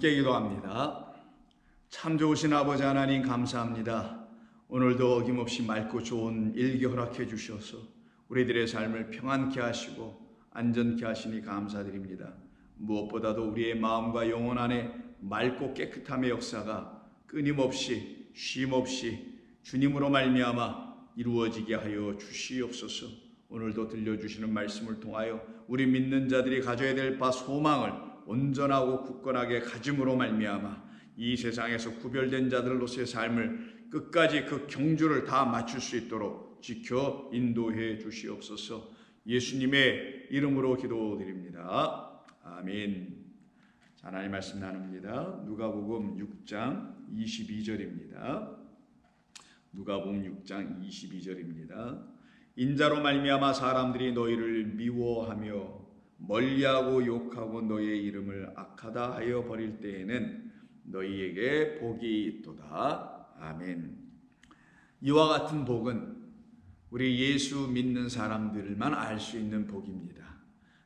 함께 기도합니다. 참 좋으신 아버지 하나님 감사합니다. 오늘도 어김없이 맑고 좋은 일기 허락해 주셔서 우리들의 삶을 평안케 하시고 안전케 하시니 감사드립니다. 무엇보다도 우리의 마음과 영혼 안에 맑고 깨끗함의 역사가 끊임없이 쉼없이 주님으로 말미암아 이루어지게 하여 주시옵소서. 오늘도 들려주시는 말씀을 통하여 우리 믿는 자들이 가져야 될 바 소망을 온전하고 굳건하게 가짐으로 말미암아 이 세상에서 구별된 자들로서의 삶을 끝까지 그 경주를 다 맞출 수 있도록 지켜 인도해 주시옵소서. 예수님의 이름으로 기도드립니다. 아멘. 자, 하나님 말씀 나눕니다. 누가복음 6장 22절입니다. 누가복음 6장 22절입니다. 인자로 말미암아 사람들이 너희를 미워하며 멀리하고 욕하고 너희의 이름을 악하다 하여 버릴 때에는 너희에게 복이 있도다. 아멘. 이와 같은 복은 우리 예수 믿는 사람들만 알 수 있는 복입니다.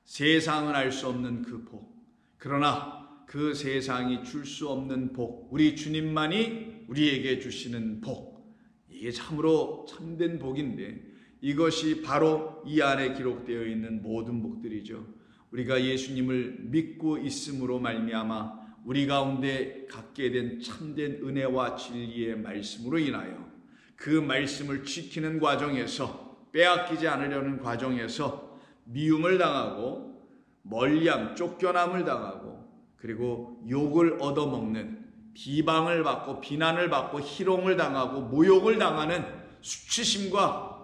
세상은 알 수 없는 그 복. 그러나 그 세상이 줄 수 없는 복, 우리 주님만이 우리에게 주시는 복, 이게 참으로 참된 복인데 이것이 바로 이 안에 기록되어 있는 모든 복들이죠. 우리가 예수님을 믿고 있음으로 말미암아 우리 가운데 갖게 된 참된 은혜와 진리의 말씀으로 인하여 그 말씀을 지키는 과정에서 빼앗기지 않으려는 과정에서 미움을 당하고 멀리함, 쫓겨남을 당하고 그리고 욕을 얻어먹는 비방을 받고 비난을 받고 희롱을 당하고 모욕을 당하는 수치심과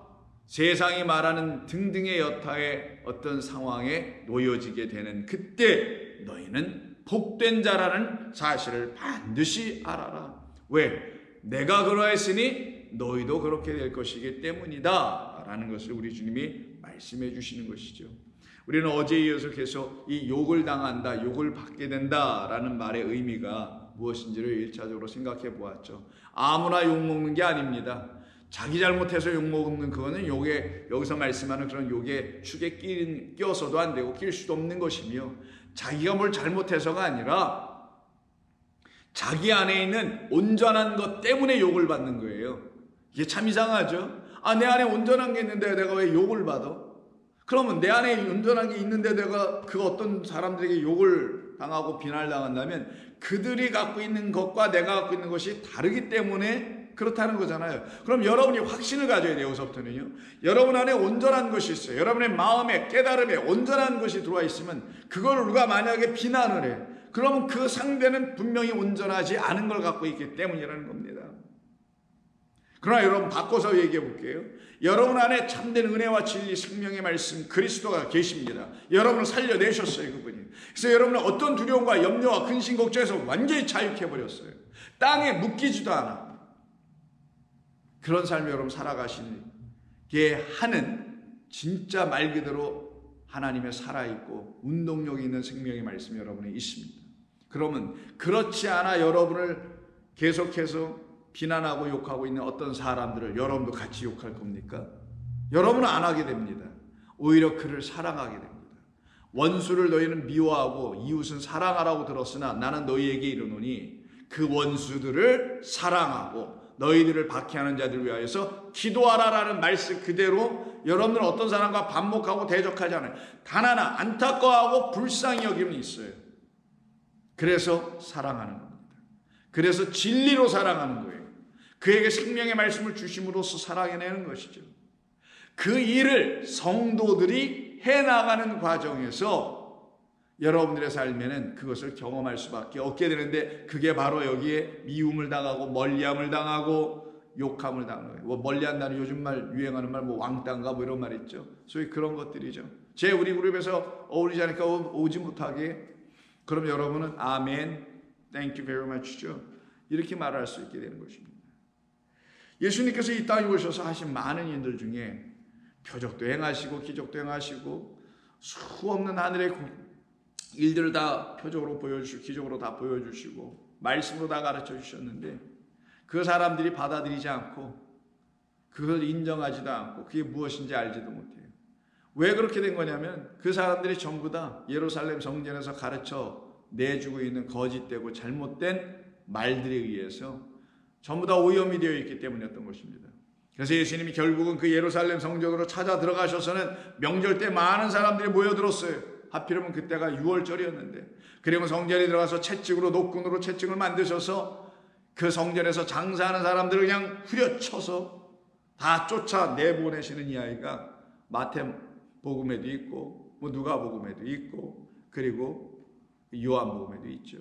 세상이 말하는 등등의 여타의 어떤 상황에 놓여지게 되는 그때 너희는 복된 자라는 사실을 반드시 알아라. 왜? 내가 그러했으니 너희도 그렇게 될 것이기 때문이다 라는 것을 우리 주님이 말씀해 주시는 것이죠. 우리는 어제에 이어서 계속 이 욕을 당한다, 욕을 받게 된다라는 말의 의미가 무엇인지를 1차적으로 생각해 보았죠. 아무나 욕먹는 게 아닙니다. 자기 잘못해서 욕먹는 그거는 여기서 말씀하는 그런 욕의 축에 끼어서도 안 되고 낄 수도 없는 것이며 자기가 뭘 잘못해서가 아니라 자기 안에 있는 온전한 것 때문에 욕을 받는 거예요. 이게 참 이상하죠. 내 안에 온전한 게 있는데 내가 왜 욕을 받아? 그러면 내 안에 온전한 게 있는데 내가 그 어떤 사람들에게 욕을 당하고 비난을 당한다면 그들이 갖고 있는 것과 내가 갖고 있는 것이 다르기 때문에 그렇다는 거잖아요. 그럼 여러분이 확신을 가져야 돼요. 여기서부터는요. 여러분 안에 온전한 것이 있어요. 여러분의 마음에 깨달음에 온전한 것이 들어와 있으면 그걸 누가 만약에 비난을 해. 그러면 그 상대는 분명히 온전하지 않은 걸 갖고 있기 때문이라는 겁니다. 그러나 여러분 바꿔서 얘기해 볼게요. 여러분 안에 참된 은혜와 진리 생명의 말씀 그리스도가 계십니다. 여러분을 살려내셨어요. 그분이. 그래서 여러분은 어떤 두려움과 염려와 근심 걱정에서 완전히 자유케 해버렸어요. 땅에 묶이지도 않아. 그런 삶을 여러분 살아가시게 하는 진짜 말 그대로 하나님의 살아있고 운동력이 있는 생명의 말씀이 여러분에 있습니다. 그러면 그렇지 않아 여러분을 계속해서 비난하고 욕하고 있는 어떤 사람들을 여러분도 같이 욕할 겁니까? 여러분은 안 하게 됩니다. 오히려 그를 사랑하게 됩니다. 원수를 너희는 미워하고 이웃은 사랑하라고 들었으나 나는 너희에게 이르노니 그 원수들을 사랑하고 너희들을 박해하는 자들을 위하여서 기도하라라는 말씀 그대로 여러분들은 어떤 사람과 반목하고 대적하지 않아요. 단 하나 안타까워하고 불쌍히 여김이 있어요. 그래서 사랑하는 겁니다. 그래서 진리로 사랑하는 거예요. 그에게 생명의 말씀을 주심으로써 사랑해내는 것이죠. 그 일을 성도들이 해나가는 과정에서 여러분들의 삶에는 그것을 경험할 수밖에 없게 되는데 그게 바로 여기에 미움을 당하고 멀리함을 당하고 욕함을 당하는 거예요. 뭐 멀리한다는 요즘 말 유행하는 말 뭐 왕따인가 뭐 이런 말 있죠. 소위 그런 것들이죠. 우리 그룹에서 어울리지 않으니까 오지 못하게 그럼 여러분은 아멘, thank you very much죠. 이렇게 말할 수 있게 되는 것입니다. 예수님께서 이 땅에 오셔서 하신 많은 일들 중에 표적도 행하시고 기적도 행하시고 수없는 하늘의 일들을 다 표적으로 보여주시고 기적으로 다 보여주시고 말씀으로 다 가르쳐 주셨는데 그 사람들이 받아들이지 않고 그걸 인정하지도 않고 그게 무엇인지 알지도 못해요. 왜 그렇게 된 거냐면 그 사람들이 전부 다 예루살렘 성전에서 가르쳐 내주고 있는 거짓되고 잘못된 말들에 의해서 전부 다 오염이 되어 있기 때문이었던 것입니다. 그래서 예수님이 결국은 그 예루살렘 성전으로 찾아 들어가셔서는 명절 때 많은 사람들이 모여들었어요. 하필이면 그때가 6월절이었는데, 그리고 성전에 들어가서 채찍으로, 노끈으로 채찍을 만드셔서 그 성전에서 장사하는 사람들을 그냥 후려쳐서 다 쫓아 내보내시는 이야기가 마태복음에도 있고 누가복음에도 있고 그리고 요한복음에도 있죠.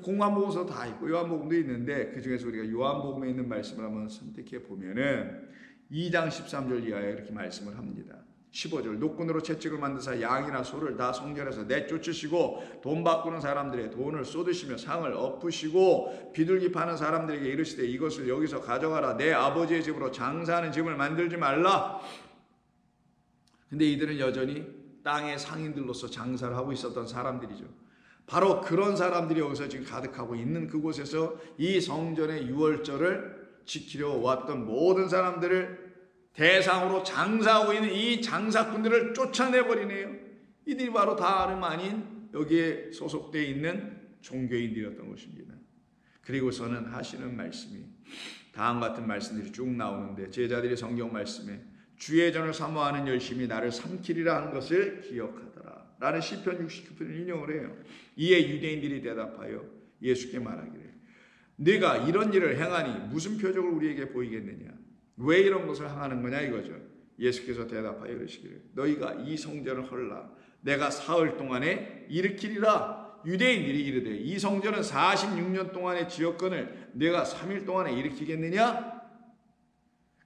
공관복음서 다 있고 요한복음도 있는데, 그 중에서 우리가 요한복음에 있는 말씀을 한번 선택해 보면은 2장 13절 이하에 이렇게 말씀을 합니다. 15절, 노끈으로 채찍을 만드사 양이나 소를 다 성전에서 내쫓으시고 돈 바꾸는 사람들의 돈을 쏟으시며 상을 엎으시고 비둘기 파는 사람들에게 이르시되 이것을 여기서 가져가라. 내 아버지의 집으로 장사하는 집을 만들지 말라. 근데 이들은 여전히 땅의 상인들로서 장사를 하고 있었던 사람들이죠. 바로 그런 사람들이 여기서 지금 가득하고 있는 그곳에서 이 성전의 유월절을 지키려 왔던 모든 사람들을 대상으로 장사하고 있는 이 장사꾼들을 쫓아내버리네요. 이들이 바로 다름 아닌 여기에 소속되어 있는 종교인들이었던 것입니다. 그리고서는 하시는 말씀이 다음 같은 말씀들이 쭉 나오는데, 제자들이 성경 말씀에 주의 전을 사모하는 열심이 나를 삼키리라 하는 것을 기억하더라 라는 시편 69편을 인용을 해요. 이에 유대인들이 대답하여 예수께 말하기를 네가 이런 일을 행하니 무슨 표적을 우리에게 보이겠느냐, 왜 이런 것을 행하는 거냐 이거죠. 예수께서 대답하여 이르시기를 너희가 이 성전을 헐라 내가 사흘 동안에 일으키리라. 유대인들이 이르되 이 성전은 46년 동안의 지역권을 내가 3일 동안에 일으키겠느냐?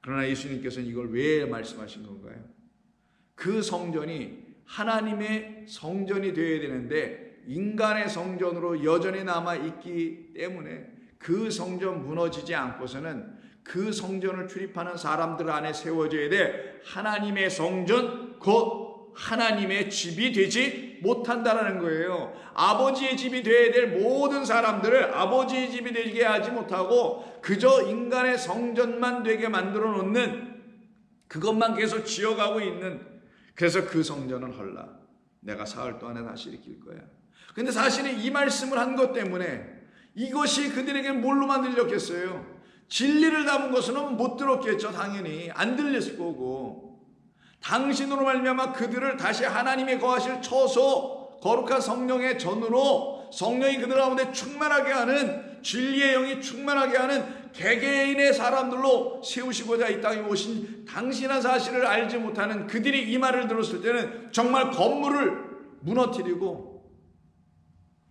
그러나 예수님께서는 이걸 왜 말씀하신 건가요? 그 성전이 하나님의 성전이 되어야 되는데 인간의 성전으로 여전히 남아있기 때문에 그 성전 무너지지 않고서는 그 성전을 출입하는 사람들 안에 세워져야 돼 하나님의 성전, 곧 하나님의 집이 되지 못한다라는 거예요. 아버지의 집이 되어야 될 모든 사람들을 아버지의 집이 되게 하지 못하고 그저 인간의 성전만 되게 만들어 놓는, 그것만 계속 지어가고 있는, 그래서 그 성전은 헐라 내가 사흘 동안에 다시 일으킬 거야. 근데 사실은 이 말씀을 한 것 때문에 이것이 그들에게 뭘로만 들렸겠어요? 진리를 담은 것은 못 들었겠죠. 당연히 안 들렸을 거고, 당신으로 말미암아 그들을 다시 하나님의 거하실 처소 거룩한 성령의 전으로 성령이 그들 가운데 충만하게 하는, 진리의 영이 충만하게 하는 개개인의 사람들로 세우시고자 이 땅에 오신 당신의 사실을 알지 못하는 그들이 이 말을 들었을 때는 정말 건물을 무너뜨리고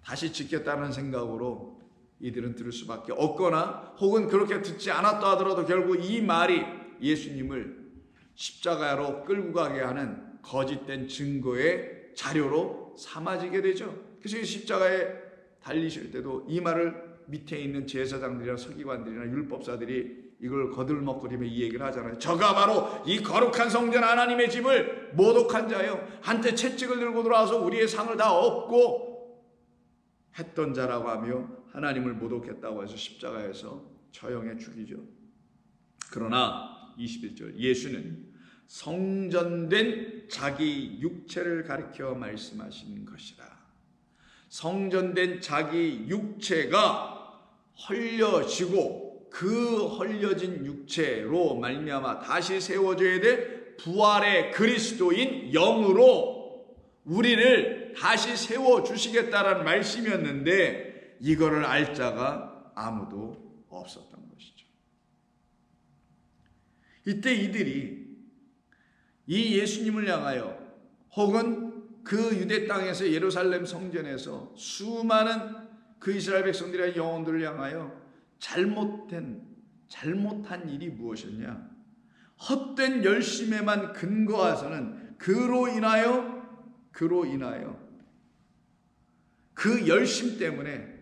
다시 짓겠다는 생각으로 이들은 들을 수밖에 없거나, 혹은 그렇게 듣지 않았다 하더라도 결국 이 말이 예수님을 십자가로 끌고 가게 하는 거짓된 증거의 자료로 삼아지게 되죠. 그래서 십자가에 달리실 때도 이 말을 밑에 있는 제사장들이나 서기관들이나 율법사들이 이걸 거들먹거리며 이 얘기를 하잖아요. 저가 바로 이 거룩한 성전 하나님의 집을 모독한 자요, 한때 채찍을 들고 들어와서 우리의 상을 다 엎고 했던 자라고 하며 하나님을 모독했다고 해서 십자가에서 처형해 죽이죠. 그러나 21절, 예수는 성전된 자기 육체를 가리켜 말씀하신 것이라. 성전된 자기 육체가 헐려지고 그 헐려진 육체로 말미암아 다시 세워져야 될 부활의 그리스도인 영으로 우리를 다시 세워주시겠다라는 말씀이었는데 이거를 알 자가 아무도 없었던 것이죠. 이때 이들이 이 예수님을 향하여, 혹은 그 유대 땅에서 예루살렘 성전에서 수많은 그 이스라엘 백성들의 영혼들을 향하여 잘못한 일이 무엇이었냐? 헛된 열심에만 근거해서는 그로 인하여 그 열심 때문에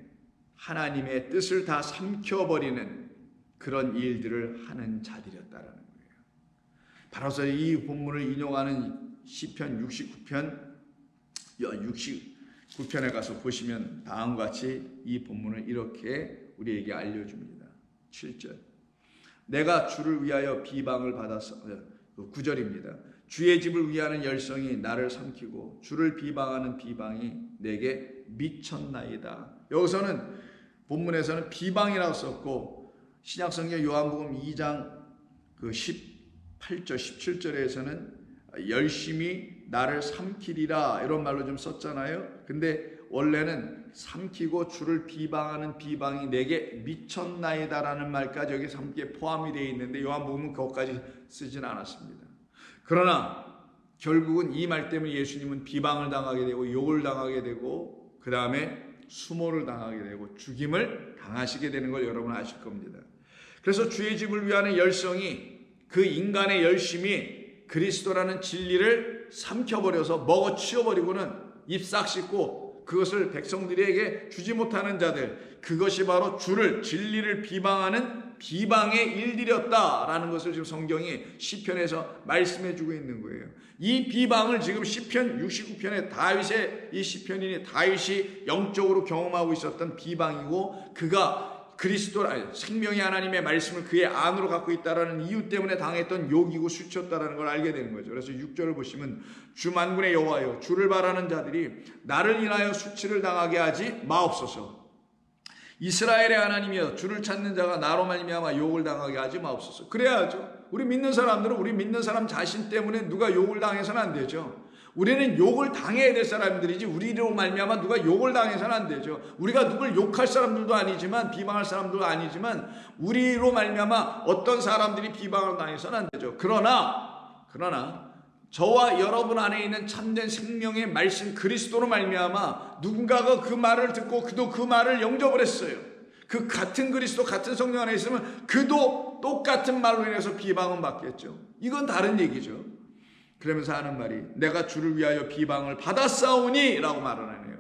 하나님의 뜻을 다 삼켜버리는 그런 일들을 하는 자들이었다라는 거예요. 바로서 이 본문을 인용하는 시편 69편에 가서 보시면 다음과 같이 이 본문을 이렇게 우리에게 알려줍니다. 7절, 내가 주를 위하여 비방을 받았어. 9절입니다. 주의 집을 위하는 열성이 나를 삼키고 주를 비방하는 비방이 내게 미쳤나이다. 여기서는 본문에서는 비방이라고 썼고 신약성경 요한복음 2장 그 18절 17절에서는 열심히 나를 삼키리라 이런 말로 좀 썼잖아요. 근데 원래는 삼키고 주를 비방하는 비방이 내게 미쳤나이다라는 말까지 여기 함께 포함이 되어 있는데 요한복음은 그것까지 쓰진 않았습니다. 그러나 결국은 이 말 때문에 예수님은 비방을 당하게 되고 욕을 당하게 되고 그 다음에 수모를 당하게 되고 죽임을 당하시게 되는 걸 여러분 아실 겁니다. 그래서 주의 집을 위하는 열성이 그 인간의 열심이 그리스도라는 진리를 삼켜버려서 먹어치워버리고는 입 싹 씻고 그것을 백성들에게 주지 못하는 자들, 그것이 바로 주를 진리를 비방하는 비방의 일들이었다라는 것을 지금 성경이 시편에서 말씀해 주고 있는 거예요. 이 비방을 지금 시편 69편의 다윗의 이 시편인이 다윗이 영적으로 경험하고 있었던 비방이고 그가 그리스도 생명의 하나님의 말씀을 그의 안으로 갖고 있다라는 이유 때문에 당했던 욕이고 수치였다라는 걸 알게 되는 거죠. 그래서 6절을 보시면 주 만군의 여호와여 주를 바라는 자들이 나를 인하여 수치를 당하게 하지 마옵소서. 이스라엘의 하나님이여 주를 찾는 자가 나로 말미암아 욕을 당하게 하지 마옵소서. 그래야죠. 우리 믿는 사람들은 우리 믿는 사람 자신 때문에 누가 욕을 당해서는 안 되죠. 우리는 욕을 당해야 될 사람들이지 우리로 말미암아 누가 욕을 당해서는 안 되죠. 우리가 누굴 욕할 사람들도 아니지만 비방할 사람들도 아니지만 우리로 말미암아 어떤 사람들이 비방을 당해서는 안 되죠. 그러나 저와 여러분 안에 있는 참된 생명의 말씀 그리스도로 말미암아 누군가가 그 말을 듣고 그도 그 말을 영접을 했어요. 그 같은 그리스도 같은 성령 안에 있으면 그도 똑같은 말로 인해서 비방은 받겠죠. 이건 다른 얘기죠. 그러면서 하는 말이 내가 주를 위하여 비방을 받았사오니 라고 말을 하네요.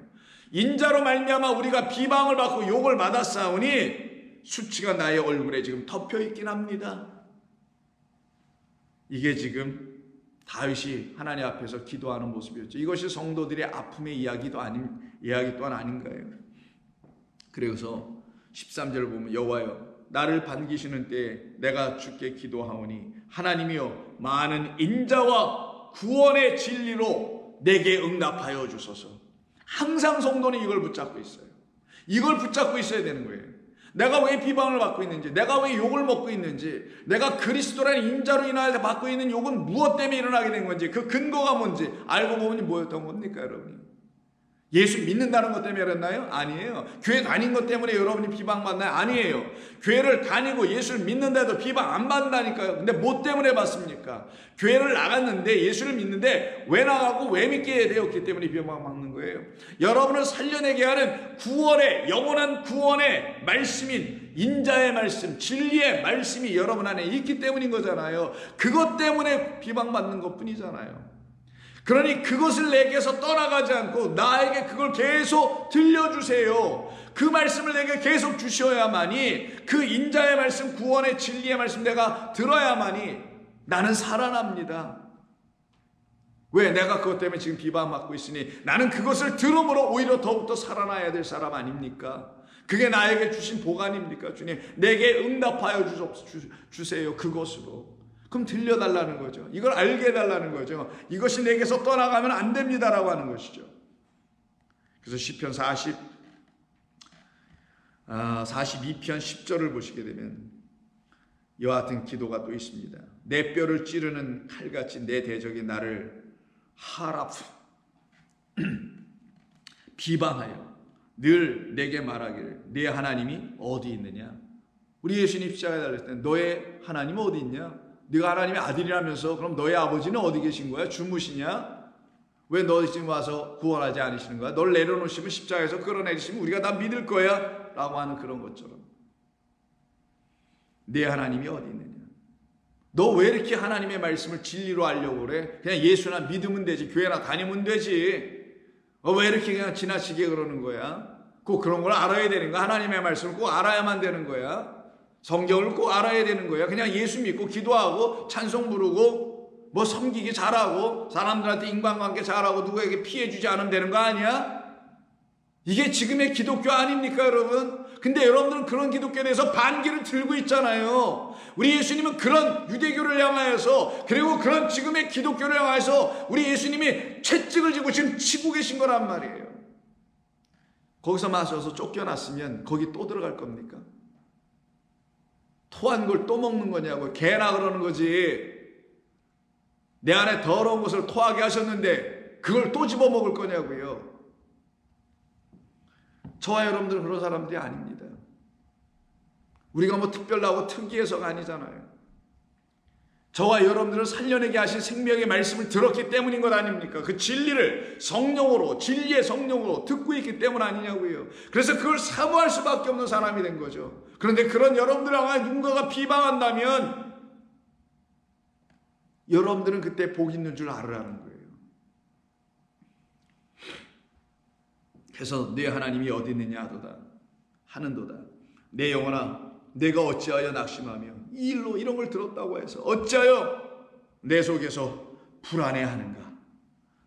인자로 말미암아 우리가 비방을 받고 욕을 받았사오니 수치가 나의 얼굴에 지금 덮여 있긴 합니다. 이게 지금 다윗이 하나님 앞에서 기도하는 모습이었죠. 이것이 성도들의 아픔의 이야기 또한 아닌가요? 그래서 13절을 보면 여호와여 나를 반기시는 때에 내가 주께 기도하오니 하나님이여 많은 인자와 구원의 진리로 내게 응답하여 주소서. 항상 성도는 이걸 붙잡고 있어요. 이걸 붙잡고 있어야 되는 거예요. 내가 왜 비방을 받고 있는지, 내가 왜 욕을 먹고 있는지, 내가 그리스도라는 인자로 인하여 받고 있는 욕은 무엇 때문에 일어나게 된 건지, 그 근거가 뭔지 알고 보면 뭐였던 겁니까 여러분이? 예수 믿는다는 것 때문에 그랬나요? 아니에요. 교회 다닌 것 때문에 여러분이 비방받나요? 아니에요. 교회를 다니고 예수를 믿는데도 비방 안 받는다니까요. 근데 뭐 때문에 받습니까? 교회를 나갔는데 예수를 믿는데 왜 나가고 왜 믿게 되었기 때문에 비방받는 거예요. 여러분을 살려내게 하는 구원의 영원한 구원의 말씀인 인자의 말씀, 진리의 말씀이 여러분 안에 있기 때문인 거잖아요. 그것 때문에 비방받는 것 뿐이잖아요. 그러니 그것을 내게서 떠나가지 않고 나에게 그걸 계속 들려주세요. 그 말씀을 내게 계속 주셔야만이 그 인자의 말씀, 구원의 진리의 말씀 내가 들어야만이 나는 살아납니다. 왜? 내가 그것 때문에 지금 비방받고 있으니 나는 그것을 들음으로 오히려 더욱더 살아나야 될 사람 아닙니까? 그게 나에게 주신 복 아닙니까? 주님 내게 응답하여 주세요. 그것으로. 그럼 들려달라는 거죠. 이걸 알게 해달라는 거죠. 이것이 내게서 떠나가면 안 됩니다라고 하는 것이죠. 그래서 시편 42편 10절을 보시게 되면 이와 같은 기도가 또 있습니다. 내 뼈를 찌르는 칼같이 내 대적이 나를 비방하여 늘 내게 말하기를 네 하나님이 어디 있느냐. 우리 예수님 십자가에 달렸을 때 너의 하나님은 어디 있냐. 네가 하나님의 아들이라면서 그럼 너의 아버지는 어디 계신 거야? 주무시냐? 왜 너 지금 와서 구원하지 않으시는 거야? 널 내려놓으시면 십자가에서 끌어내리시면 우리가 다 믿을 거야 라고 하는 그런 것처럼 네 하나님이 어디 있느냐? 너 왜 이렇게 하나님의 말씀을 진리로 알려고 그래? 그냥 예수나 믿으면 되지, 교회나 다니면 되지. 왜 이렇게 그냥 지나치게 그러는 거야? 꼭 그런 걸 알아야 되는 거야? 하나님의 말씀을 꼭 알아야만 되는 거야? 성경을 꼭 알아야 되는 거야? 그냥 예수 믿고 기도하고 찬송 부르고 뭐 섬기기 잘하고 사람들한테 인간관계 잘하고 누구에게 피해 주지 않으면 되는 거 아니야? 이게 지금의 기독교 아닙니까 여러분? 근데 여러분들은 그런 기독교에 대해서 반기를 들고 있잖아요. 우리 예수님은 그런 유대교를 향하여서, 그리고 그런 지금의 기독교를 향하여서 우리 예수님이 채찍을 쥐고 지금 치고 계신 거란 말이에요. 거기서 마셔서 쫓겨났으면 거기 또 들어갈 겁니까? 토한 걸 또 먹는 거냐고요. 개나 그러는 거지. 내 안에 더러운 것을 토하게 하셨는데 그걸 또 집어먹을 거냐고요. 저와 여러분들은 그런 사람들이 아닙니다. 우리가 뭐 특별하고 특이해서가 아니잖아요. 저와 여러분들을 살려내게 하신 생명의 말씀을 들었기 때문인 것 아닙니까? 그 진리를 성령으로, 진리의 성령으로 듣고 있기 때문 아니냐고요. 그래서 그걸 사모할 수밖에 없는 사람이 된 거죠. 그런데 그런 여러분들을 향해 누군가가 비방한다면 여러분들은 그때 복 있는 줄 알으라는 거예요. 그래서 네 하나님이 어디 있느냐 하도다 하는도다. 내 영혼아, 내가 어찌하여 낙심하며 이 일로 이런 걸 들었다고 해서 어찌하여 내 속에서 불안해하는가?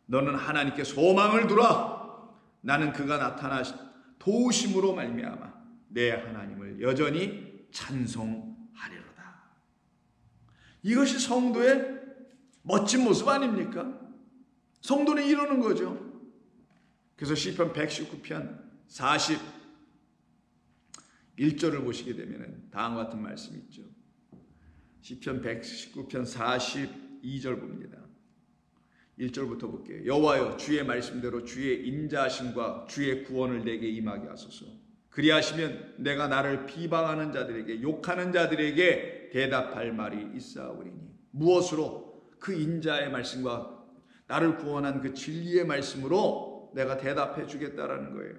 너는 하나님께 소망을 두라. 나는 그가 나타나신 도우심으로 말미암아 내 하나님을 여전히 찬송하리로다. 이것이 성도의 멋진 모습 아닙니까? 성도는 이러는 거죠. 그래서 시편 119편 41절을 보시게 되면 다음과 같은 말씀이 있죠. 시편 119편 42절 봅니다. 1절부터 볼게요. 여호와여, 주의 말씀대로 주의 인자하심과 주의 구원을 내게 임하게 하소서. 그리하시면 내가 나를 비방하는 자들에게, 욕하는 자들에게 대답할 말이 있사오리니. 무엇으로? 그 인자의 말씀과 나를 구원한 그 진리의 말씀으로 내가 대답해 주겠다라는 거예요.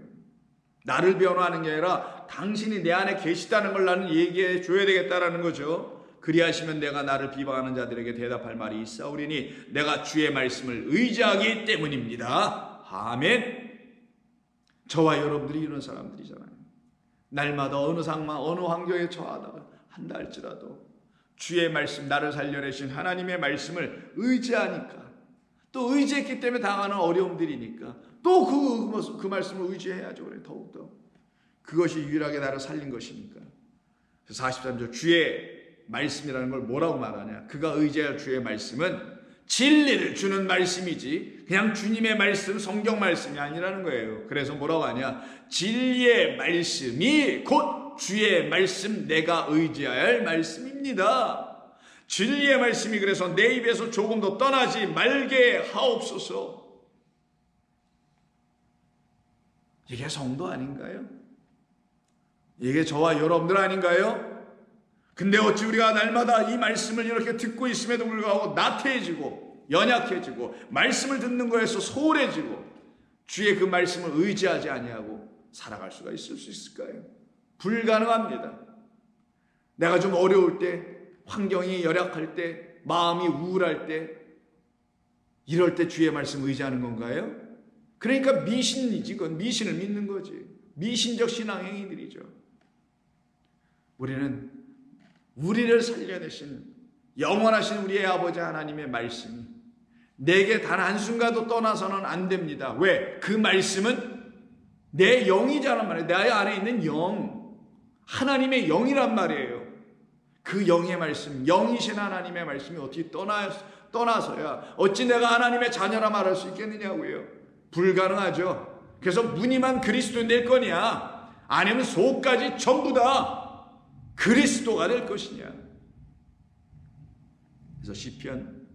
나를 변호하는 게 아니라 당신이 내 안에 계시다는 걸 나는 얘기해 줘야 되겠다라는 거죠. 그리하시면 내가 나를 비방하는 자들에게 대답할 말이 있사오리니 내가 주의 말씀을 의지하기 때문입니다. 아멘. 저와 여러분들이 이런 사람들이잖아요. 날마다 어느 상황, 어느 환경에 처하다가 한다 할지라도 주의 말씀, 나를 살려내신 하나님의 말씀을 의지하니까, 또 의지했기 때문에 당하는 어려움들이니까 또 그 말씀을 의지해야죠. 그래, 더욱더 그것이 유일하게 나를 살린 것이니까. 43절 주의 말씀이라는 걸 뭐라고 말하냐? 그가 의지할 주의 말씀은 진리를 주는 말씀이지 그냥 주님의 말씀, 성경 말씀이 아니라는 거예요. 그래서 뭐라고 하냐? 진리의 말씀이 곧 주의 말씀, 내가 의지할 말씀입니다. 진리의 말씀이 그래서 내 입에서 조금도 떠나지 말게 하옵소서. 이게 성도 아닌가요? 이게 저와 여러분들 아닌가요? 근데 어찌 우리가 날마다 이 말씀을 이렇게 듣고 있음에도 불구하고 나태해지고 연약해지고 말씀을 듣는 거에서 소홀해지고 주의 그 말씀을 의지하지 아니하고 살아갈 수가 있을 수 있을까요? 불가능합니다. 내가 좀 어려울 때, 환경이 열악할 때, 마음이 우울할 때, 이럴 때 주의 말씀 의지하는 건가요? 그러니까 미신이지. 그건 미신을 믿는 거지. 미신적 신앙행위들이죠. 우리는 우리를 살려내신 영원하신 우리의 아버지 하나님의 말씀이 내게 단 한순간도 떠나서는 안 됩니다. 왜? 그 말씀은 내 영이잖아 말이에요. 내 안에 있는 영, 하나님의 영이란 말이에요. 그 영의 말씀, 영이신 하나님의 말씀이 어떻게 떠나서야 어찌 내가 하나님의 자녀라 말할 수 있겠느냐고요. 불가능하죠. 그래서 무늬만 그리스도인 될 거냐, 아니면 속까지 전부 다 그리스도가 될 것이냐. 그래서 시편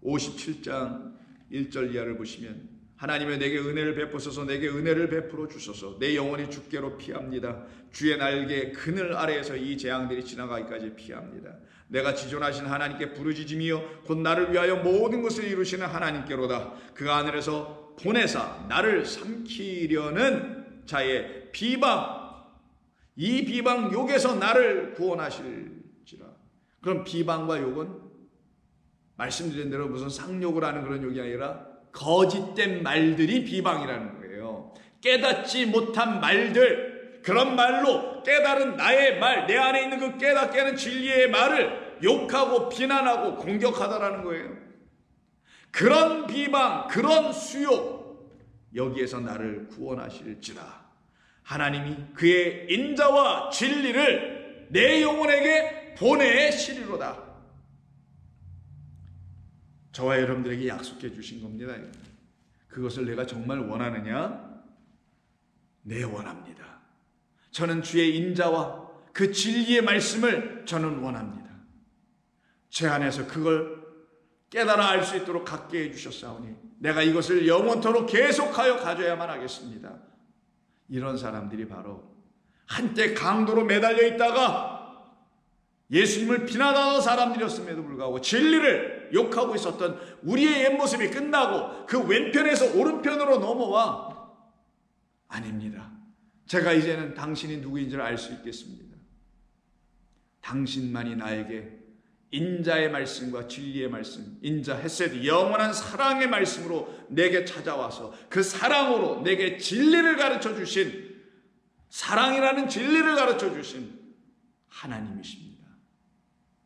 57장 1절 이하를 보시면 하나님의 내게 은혜를 베푸소서, 내게 은혜를 베풀어 주소서. 내 영혼이 주께로 피합니다. 주의 날개 그늘 아래에서 이 재앙들이 지나가기까지 피합니다. 내가 지존하신 하나님께 부르짖으며 곧 나를 위하여 모든 것을 이루시는 하나님께로다. 그가 하늘에서 보내사 나를 삼키려는 자의 비방, 이 비방 욕에서 나를 구원하실지라. 그럼 비방과 욕은 말씀드린 대로 무슨 상욕을 하는 그런 욕이 아니라 거짓된 말들이 비방이라는 거예요. 깨닫지 못한 말들, 그런 말로 깨달은 나의 말, 내 안에 있는 그 깨닫게 하는 진리의 말을 욕하고 비난하고 공격하다라는 거예요. 그런 비방, 그런 수욕, 여기에서 나를 구원하실지라. 하나님이 그의 인자와 진리를 내 영혼에게 보내시리로다. 저와 여러분들에게 약속해 주신 겁니다. 그것을 내가 정말 원하느냐? 네, 원합니다. 저는 주의 인자와 그 진리의 말씀을 저는 원합니다. 제 안에서 그걸 깨달아 알 수 있도록 갖게 해주셨사오니 내가 이것을 영원토록 계속하여 가져야만 하겠습니다. 이런 사람들이 바로 한때 강도로 매달려 있다가 예수님을 비난하는 사람들이었음에도 불구하고 진리를 욕하고 있었던 우리의 옛 모습이 끝나고 그 왼편에서 오른편으로 넘어와 아닙니다. 제가 이제는 당신이 누구인지를 알 수 있겠습니다. 당신만이 나에게 인자의 말씀과 진리의 말씀, 인자 헤세드 영원한 사랑의 말씀으로 내게 찾아와서 그 사랑으로 내게 진리를 가르쳐 주신, 사랑이라는 진리를 가르쳐 주신 하나님이십니다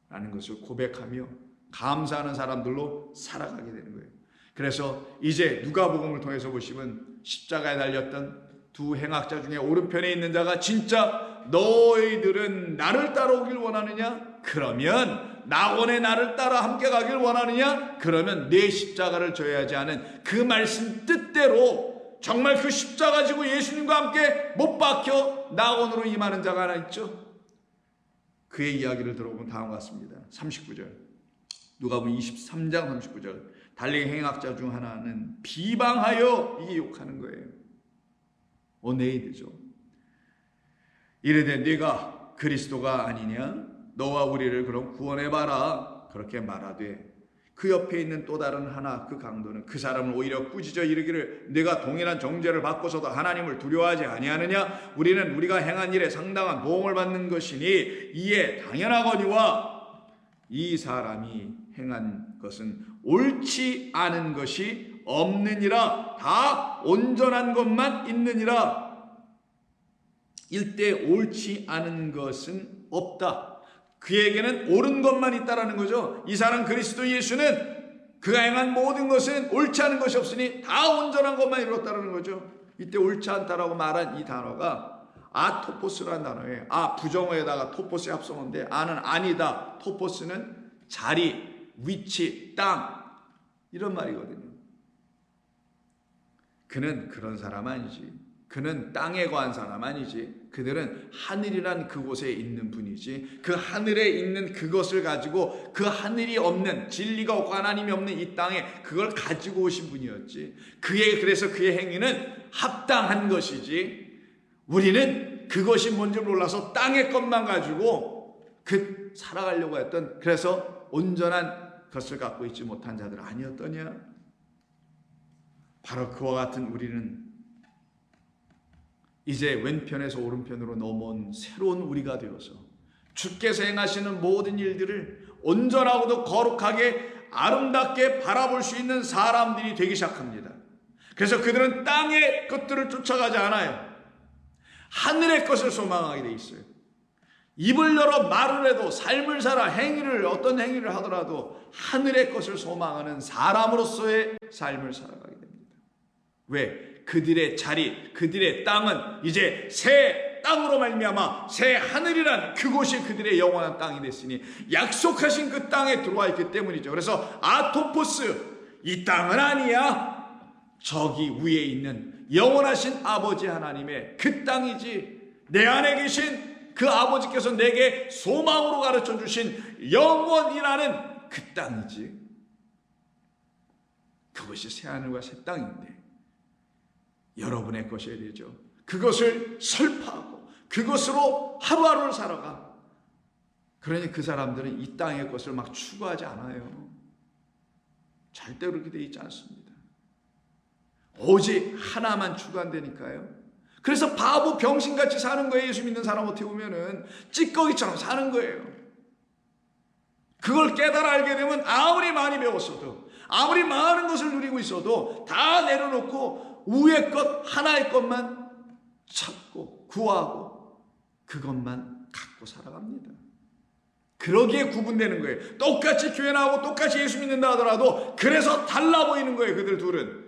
라는 것을 고백하며 감사하는 사람들로 살아가게 되는 거예요. 그래서 이제 누가복음을 통해서 보시면 십자가에 달렸던 두 행악자 중에 오른편에 있는 자가 진짜 너희들은 나를 따라오길 원하느냐? 그러면 낙원의 나를 따라 함께 가길 원하느냐? 그러면 내 십자가를 져야지 하는 그 말씀 뜻대로 정말 그 십자가 지고 예수님과 함께 못 박혀 낙원으로 임하는 자가 하나 있죠. 그의 이야기를 들어보면 다음과 같습니다. 39절 누가복음 23장 39절 달리 행악자 중 하나는 비방하여 이게 욕하는 거예요. 오네이드죠. 이르되 네가 그리스도가 아니냐? 너와 우리를 그럼 구원해봐라. 그렇게 말하되 그 옆에 있는 또 다른 하나 그 강도는 그 사람을 오히려 꾸짖어 이르기를 네가 동일한 정죄를 받고서도 하나님을 두려워하지 아니하느냐? 우리는 우리가 행한 일에 상당한 보응을 받는 것이니 이에 당연하거니와 이 사람이 행한 것은 옳지 않은 것이 없느니라. 다 온전한 것만 있느니라. 일대 옳지 않은 것은 없다. 그에게는 옳은 것만 있다라는 거죠. 이 사람 그리스도 예수는 그가 행한 모든 것은 옳지 않은 것이 없으니 다 온전한 것만 이뤘다라는 거죠. 이때 옳지 않다라고 말한 이 단어가 아토포스라는 단어예요. 부정어에다가 토포스의 합성어인데 아는 아니다. 토포스는 자리, 위치, 땅 이런 말이거든요. 그는 그런 사람 아니지. 그는 땅에 거한 사람 아니지. 그들은 하늘이란 그곳에 있는 분이지. 그 하늘에 있는 그것을 가지고 그 하늘이 없는, 진리가 없고 하나님이 없는 이 땅에 그걸 가지고 오신 분이었지. 그래서 그의 행위는 합당한 것이지. 우리는 그것이 뭔지 몰라서 땅의 것만 가지고 살아가려고 했던, 그래서 온전한 것을 갖고 있지 못한 자들 아니었더냐. 바로 그와 같은 우리는 이제 왼편에서 오른편으로 넘어온 새로운 우리가 되어서 주께서 행하시는 모든 일들을 온전하고도 거룩하게 아름답게 바라볼 수 있는 사람들이 되기 시작합니다. 그래서 그들은 땅의 것들을 쫓아가지 않아요. 하늘의 것을 소망하게 돼 있어요. 입을 열어 말을 해도 삶을 살아 어떤 행위를 하더라도 하늘의 것을 소망하는 사람으로서의 삶을 살아가게 됩니다. 왜? 그들의 자리, 그들의 땅은 이제 새 땅으로 말미암아 새 하늘이란 그곳이 그들의 영원한 땅이 됐으니 약속하신 그 땅에 들어와 있기 때문이죠. 그래서 아토포스, 이 땅은 아니야. 저기 위에 있는 영원하신 아버지 하나님의 그 땅이지. 내 안에 계신 그 아버지께서 내게 소망으로 가르쳐 주신 영원이라는 그 땅이지. 그것이 새 하늘과 새 땅인데 여러분의 것이어야 되죠. 그것을 설파하고 그것으로 하루하루를 살아가. 그러니 그 사람들은 이 땅의 것을 막 추구하지 않아요. 절대 그렇게 되어 있지 않습니다. 오직 하나만 추구한다니까요. 그래서 바보 병신같이 사는 거예요. 예수 믿는 사람 어떻게 보면은 찌꺼기처럼 사는 거예요. 그걸 깨달아 알게 되면 아무리 많이 배웠어도, 아무리 많은 것을 누리고 있어도 다 내려놓고 위의 것, 하나의 것만 찾고 구하고 그것만 갖고 살아갑니다. 그러기에 구분되는 거예요. 똑같이 교회 나오고 똑같이 예수 믿는다 하더라도 그래서 달라 보이는 거예요. 그들 둘은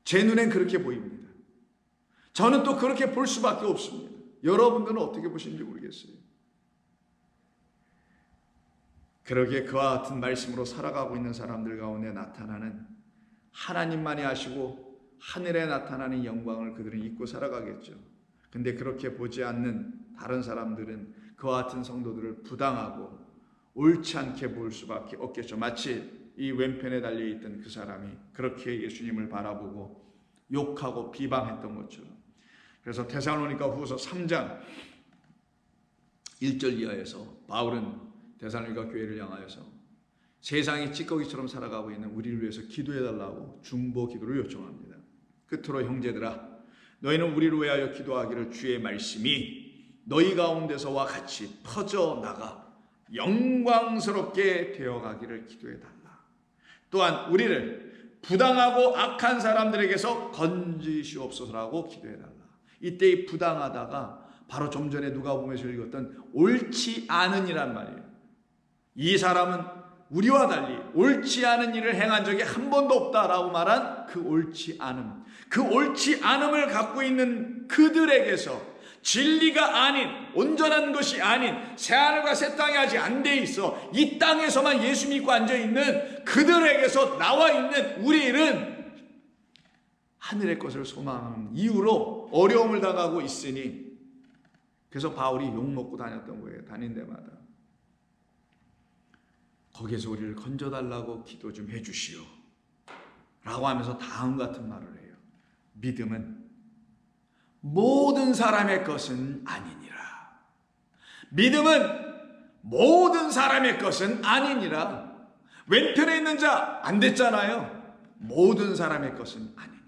제 눈엔 그렇게 보입니다. 저는 또 그렇게 볼 수밖에 없습니다. 여러분들은 어떻게 보시는지 모르겠어요. 그러기에 그와 같은 말씀으로 살아가고 있는 사람들 가운데 나타나는 하나님만이 아시고 하늘에 나타나는 영광을 그들은 잊고 살아가겠죠. 근데 그렇게 보지 않는 다른 사람들은 그와 같은 성도들을 부당하고 옳지 않게 볼 수밖에 없겠죠. 마치 이 왼편에 달려있던 그 사람이 그렇게 예수님을 바라보고 욕하고 비방했던 것처럼. 그래서 데살로니가 후서 3장 1절 이하에서 바울은 데살로니가 교회를 향하여서 세상이 찌꺼기처럼 살아가고 있는 우리를 위해서 기도해달라고 중보 기도를 요청합니다. 끝으로 형제들아, 너희는 우리를 위하여 기도하기를 주의 말씀이 너희 가운데서와 같이 퍼져나가 영광스럽게 되어가기를 기도해달라. 또한 우리를 부당하고 악한 사람들에게서 건지시옵소서라고 기도해달라. 이때 이 부당하다가 바로 좀 전에 누가복음에서 읽었던 옳지 않은이란 말이에요. 이 사람은 우리와 달리 옳지 않은 일을 행한 적이 한 번도 없다라고 말한 그 옳지 않음, 그 옳지 않음을 갖고 있는 그들에게서 진리가 아닌, 온전한 것이 아닌, 새하늘과 새 땅이 아직 안 돼 있어 이 땅에서만 예수 믿고 앉아있는 그들에게서 나와 있는 우리는 하늘의 것을 소망하는 이유로 어려움을 당하고 있으니, 그래서 바울이 욕먹고 다녔던 거예요. 다닌 데마다. 거기에서 우리를 건져달라고 기도 좀 해주시오 라고 하면서 다음 같은 말을 해요. 믿음은 모든 사람의 것은 아니니라. 믿음은 모든 사람의 것은 아니니라. 왼편에 있는 자 안 됐잖아요. 모든 사람의 것은 아니니라.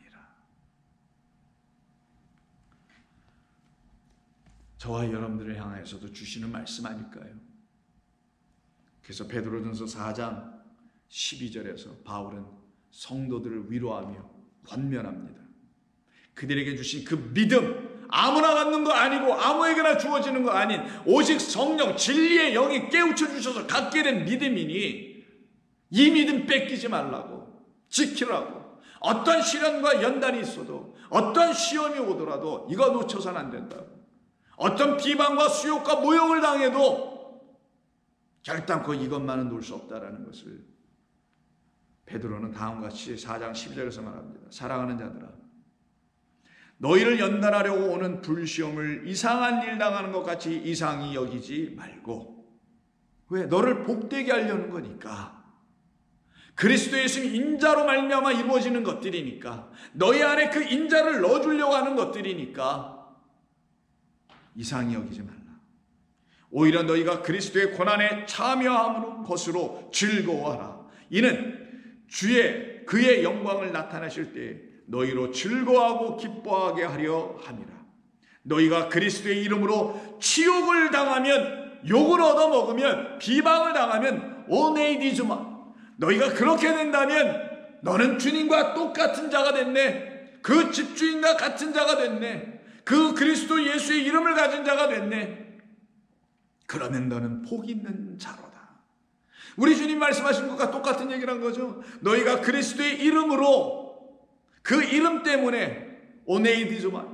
저와 여러분들을 향해서도 주시는 말씀 아닐까요? 그래서 베드로전서 4장 12절에서 바울은 성도들을 위로하며 권면합니다. 그들에게 주신 그 믿음, 아무나 갖는 거 아니고 아무에게나 주어지는 거 아닌 오직 성령 진리의 영이 깨우쳐 주셔서 갖게 된 믿음이니 이 믿음 뺏기지 말라고, 지키라고. 어떤 시련과 연단이 있어도, 어떤 시험이 오더라도 이거 놓쳐서는 안 된다고. 어떤 비방과 수욕과 모욕을 당해도 결단코 이것만은 놓을 수 없다라는 것을 베드로는 다음과 같이 4장 12절에서 말합니다. 사랑하는 자들아, 너희를 연단하려고 오는 불시험을 이상한 일 당하는 것 같이 이상히 여기지 말고. 왜? 너를 복되게 하려는 거니까. 그리스도 예수 인자로 말미암아 이루어지는 것들이니까. 너희 안에 그 인자를 넣어주려고 하는 것들이니까 이상히 여기지 말라. 오히려 너희가 그리스도의 고난에 참여함으로 것으로 즐거워하라. 이는 주의 그의 영광을 나타내실 때에 너희로 즐거워하고 기뻐하게 하려 함이라. 너희가 그리스도의 이름으로 치욕을 당하면, 욕을 얻어먹으면, 비방을 당하면 오네이디즈마, 너희가 그렇게 된다면 너는 주님과 똑같은 자가 됐네. 그 집주인과 같은 자가 됐네. 그 그리스도 예수의 이름을 가진 자가 됐네. 그러면 너는 복 있는 자로다. 우리 주님 말씀하신 것과 똑같은 얘기를 한 거죠. 너희가 그리스도의 이름으로, 그 이름 때문에 오네이디조마,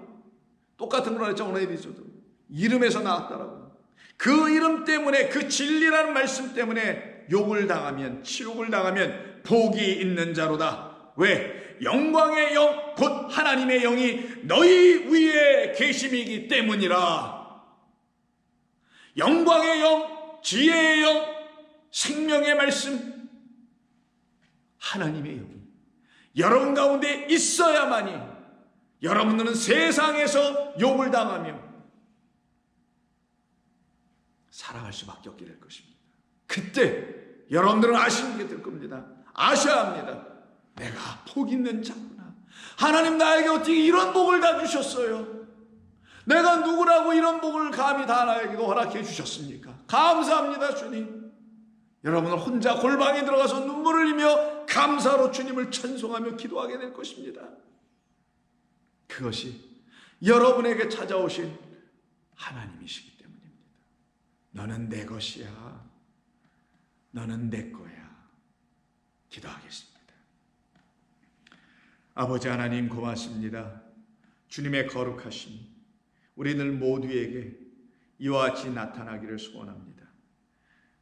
똑같은 걸 했죠. 오네이디조도 이름에서 나왔다라고. 그 이름 때문에, 그 진리라는 말씀 때문에 욕을 당하면, 치욕을 당하면 복이 있는 자로다. 왜? 영광의 영, 곧 하나님의 영이 너희 위에 계심이기 때문이라. 영광의 영, 지혜의 영, 생명의 말씀, 하나님의 영이 여러분 가운데 있어야만이 여러분들은 세상에서 욕을 당하며 살아갈 수밖에 없게 될 것입니다. 그때 여러분들은 아시게 될 겁니다. 아셔야 합니다. 내가 복 있는 자구나. 하나님 나에게 어떻게 이런 복을 다 주셨어요? 내가 누구라고 이런 복을 감히 다 나에게 허락해 주셨습니까? 감사합니다, 주님. 여러분은 혼자 골방에 들어가서 눈물을 흘리며 감사로 주님을 찬송하며 기도하게 될 것입니다. 그것이 여러분에게 찾아오신 하나님이시기 때문입니다. 너는 내 것이야. 너는 내 거야. 기도하겠습니다. 아버지 하나님 고맙습니다. 주님의 거룩하심이 우리들 모두에게 이와 같이 나타나기를 소원합니다.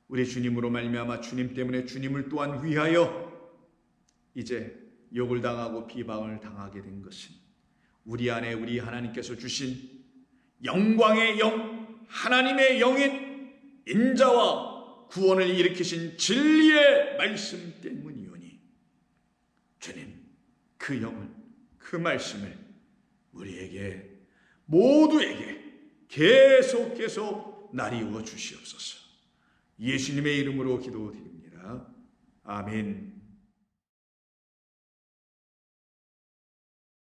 우리 주님으로 말미암아 주님 때문에 주님을 또한 위하여 이제 욕을 당하고 비방을 당하게 된 것은 우리 안에 우리 하나님께서 주신 영광의 영, 하나님의 영인 인자와 구원을 일으키신 진리의 말씀 때문이오니 주님 그 영을, 그 말씀을 우리에게 모두에게 계속 나리워 주시옵소서. 예수님의 이름으로 기도드립니다. 아멘.